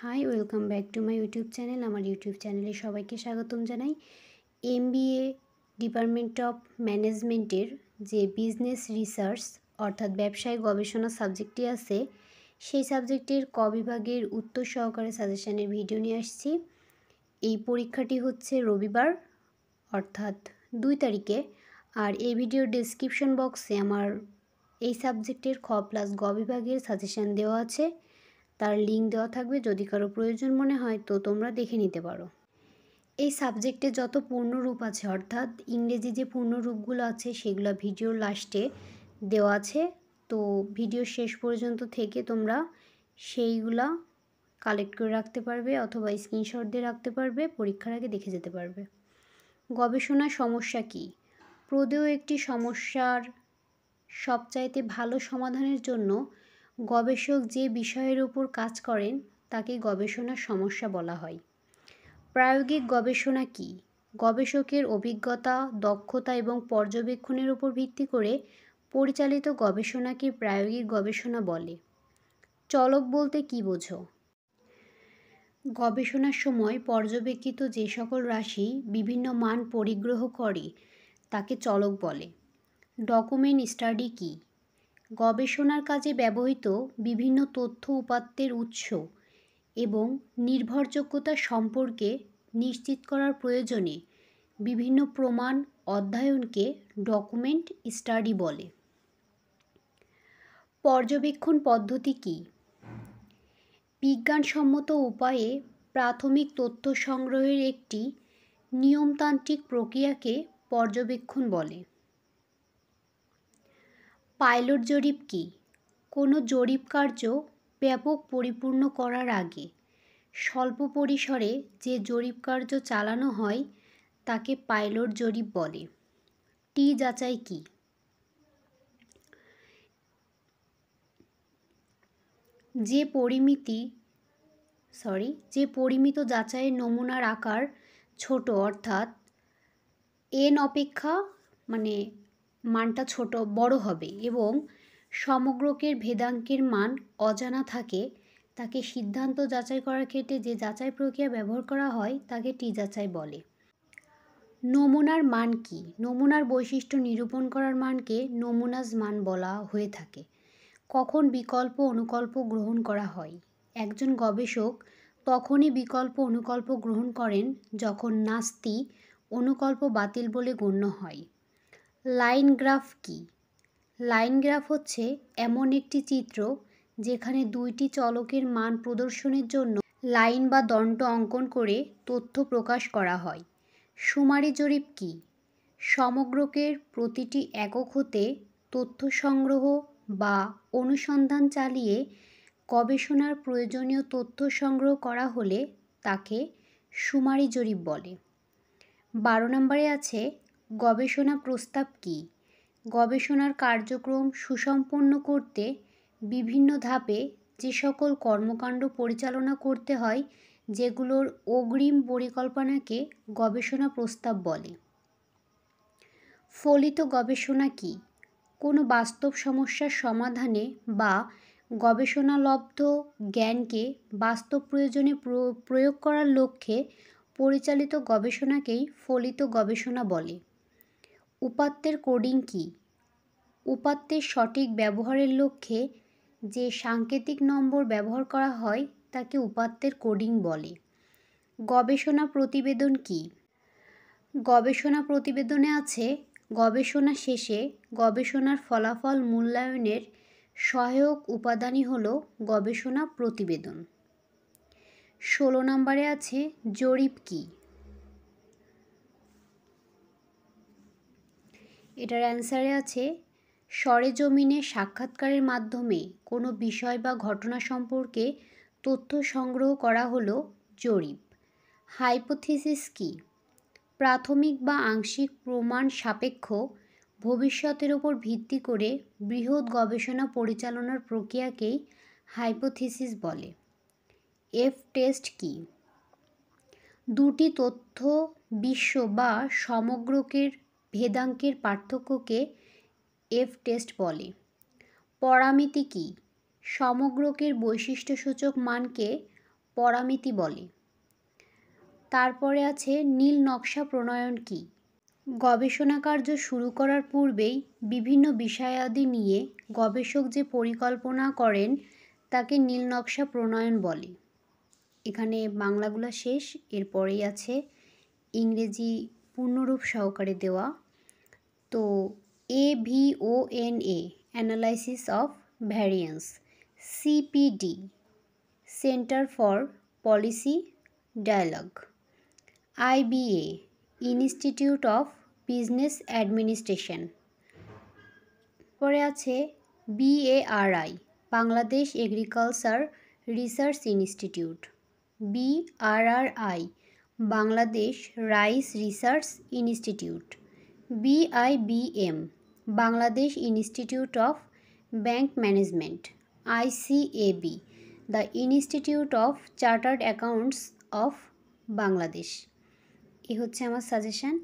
High, welcome back to my YouTube channel. আমার YouTube চ্যানেলে সবাইকে স্বাগতম জানাই। এমবিএ ডিপার্টমেন্ট অফ ম্যানেজমেন্টের যে বিজনেস রিসার্চ অর্থাৎ ব্যবসায় গবেষণা সাবজেক্টটি আছে, সেই সাবজেক্টের ক বিভাগের উত্তর সহকারে সাজেশনের ভিডিও নিয়ে আসছি। এই পরীক্ষাটি হচ্ছে রবিবার অর্থাৎ 2 তারিখে। আর এই ভিডিওর ডেসক্রিপশন বক্সে আমার এই সাবজেক্টের খ প্লাস গ বিভাগের সাজেশান দেওয়া আছে, তার লিঙ্ক দেওয়া থাকবে। যদি কারো প্রয়োজন মনে হয় তো তোমরা দেখে নিতে পারো। এই সাবজেক্টে যত পূর্ণরূপ আছে অর্থাৎ ইংরেজি যে পূর্ণরূপগুলো আছে সেগুলো ভিডিওর লাস্টে দেওয়া আছে, তো ভিডিও শেষ পর্যন্ত থেকে তোমরা সেইগুলা কালেক্ট করে রাখতে পারবে অথবা স্ক্রিনশট দিয়ে রাখতে পারবে, পরীক্ষার আগে দেখে যেতে পারবে। গবেষণা সমস্যা কী? প্রদেয় একটি সমস্যার সবচাইতে ভালো সমাধানের জন্য গবেষক যে বিষয়ের উপর কাজ করেন তাকে গবেষণার সমস্যা বলা হয়। প্রায়োগিক গবেষণা কী? গবেষকের অভিজ্ঞতা, দক্ষতা এবং পর্যবেক্ষণের উপর ভিত্তি করে পরিচালিত গবেষণাকে প্রায়োগিক গবেষণা বলে। চলক বলতে কী বোঝো? গবেষণার সময় পর্যবেক্ষিত যে সকল রাশি বিভিন্ন মান পরিগ্রহ করে তাকে চলক বলে। ডকুমেন্ট স্টাডি কী? গবেষণার কাজে ব্যবহৃত বিভিন্ন তথ্য উপাত্তের উৎস এবং নির্ভরযোগ্যতা সম্পর্কে নিশ্চিত করার প্রয়োজনে বিভিন্ন প্রমাণ অধ্যয়নকে ডকুমেন্ট স্টাডি বলে। পর্যবেক্ষণ পদ্ধতি কী? বিজ্ঞানসম্মত উপায়ে প্রাথমিক তথ্য সংগ্রহের একটি নিয়মতান্ত্রিক প্রক্রিয়াকে পর্যবেক্ষণ বলে। পাইলট জরিপ কী? কোনো জরিপ কার্য ব্যাপক পরিপূর্ণ করার আগে স্বল্প পরিসরে যে জরিপ কার্য চালানো হয় তাকে পাইলট জরিপ বলে। টি যাচাই কী? যে পরিমিত যাচাইয়ের নমুনার আকার ছোট অর্থাৎ এন অপেক্ষা মানটা বড় হবে এবং সমগ্রকের ভেদাঙ্কের মান অজানা থাকে, তাকে সিদ্ধান্ত যাচাই করার ক্ষেত্রে যে যাচাই প্রক্রিয়া ব্যবহার করা হয় তাকে টি যাচাই বলে। নমুনার মান কী? নমুনার বৈশিষ্ট্য নিরূপণ করার মানকে নমুনাজ মান বলা হয়ে থাকে। কখন বিকল্প অনুকল্প গ্রহণ করা হয়? একজন গবেষক তখনই বিকল্প অনুকল্প গ্রহণ করেন যখন নাস্তি অনুকল্প বাতিল বলে গণ্য হয়। লাইন গ্রাফ কী? লাইন গ্রাফ হচ্ছে এমন একটি চিত্র যেখানে দুইটি চলকের মান প্রদর্শনের জন্য লাইন বা দণ্ড অঙ্কন করে তথ্য প্রকাশ করা হয়। শুমারি জরিপ কী? সমগ্রকের প্রতিটি একক হতে তথ্য সংগ্রহ বা অনুসন্ধান চালিয়ে গবেষণার প্রয়োজনীয় তথ্য সংগ্রহ করা হলে তাকে শুমারি জরিপ বলে। 12 নম্বরে আছে গবেষণা প্রস্তাব কী? গবেষণার কার্যক্রম সুসম্পন্ন করতে বিভিন্ন ধাপে যে সকল কর্মকাণ্ড পরিচালনা করতে হয় যেগুলোর অগ্রিম পরিকল্পনাকে গবেষণা প্রস্তাব বলে। ফলিত গবেষণা কী? কোনো বাস্তব সমস্যার সমাধানে বা গবেষণালব্ধ জ্ঞানকে বাস্তব প্রয়োজনে প্রয়োগ করার লক্ষ্যে পরিচালিত গবেষণাকেই ফলিত গবেষণা বলে। উপাত্তের কোডিং কী? উপাত্তের সঠিক ব্যবহারের লক্ষ্যে যে সাংকেতিক নম্বর ব্যবহার করা হয় তাকে উপাত্তের কোডিং বলে। গবেষণা প্রতিবেদন কী? গবেষণা প্রতিবেদনে আছে গবেষণা শেষে গবেষণার ফলাফল মূল্যায়নের সহায়ক উপাদানই হল গবেষণা প্রতিবেদন। 16 নম্বরে আছে জরিপ কী? এটার অ্যান্সারে আছে সরেজমিনে সাক্ষাৎকারের মাধ্যমে কোনো বিষয় বা ঘটনা সম্পর্কে তথ্য সংগ্রহ করা হলো জরিপ। হাইপোথিসিস কী? প্রাথমিক বা আংশিক প্রমাণ সাপেক্ষ ভবিষ্যতের উপর ভিত্তি করে বৃহৎ গবেষণা পরিচালনার প্রক্রিয়াকেই হাইপোথিসিস বলে। এফ টেস্ট কী? দুটি তথ্য বিশ্ব বা সমগ্রকের ভেদাঙ্কের পার্থক্যকে এফ টেস্ট বলে। পরামিতি কী? সমগ্রকের বৈশিষ্ট্যসূচক মানকে পরামিতি বলে। তারপরে আছে নীল নকশা প্রণয়ন কী? গবেষণা কার্য শুরু করার পূর্বেই বিভিন্ন বিষয়াদি নিয়ে গবেষক যে পরিকল্পনা করেন তাকে নীল নকশা প্রণয়ন বলে। এখানে বাংলাগুলো শেষ, এরপরেই আছে ইংরেজি পূর্ণরূপ সহকারে দেওয়া। তো AVONA analysis of variance, CPD centre for policy dialogue, IBA institute of business administration. পরে আছে BARI Bangladesh agriculture research institute, BRRI Bangladesh rice research institute, BIBM Bangladesh institute of bank management, ICAB the institute of chartered accounts of Bangladesh. এ হচ্ছে আমার suggestion.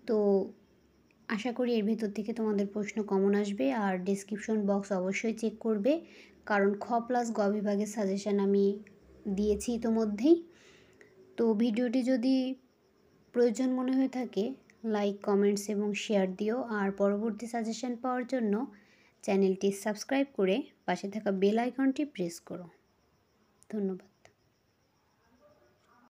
তো আশা করি এর ভেতর থেকে তোমাদের প্রশ্ন কমন আসবে। আর ডেসক্রিপশন বক্স অবশ্যই চেক করবে, কারণ খ প্লাস গ বিভাগের সাজেশান আমি দিয়েছি ইতোমধ্যেই। তো ভিডিওটি যদি প্রয়োজন মনে হয়ে থাকে লাইক, কমেন্টস এবং শেয়ার দিও। আর পরবর্তী সাজেশান পাওয়ার জন্য চ্যানেলটি সাবস্ক্রাইব করে পাশে থাকা বেল আইকনটি প্রেস করো। ধন্যবাদ।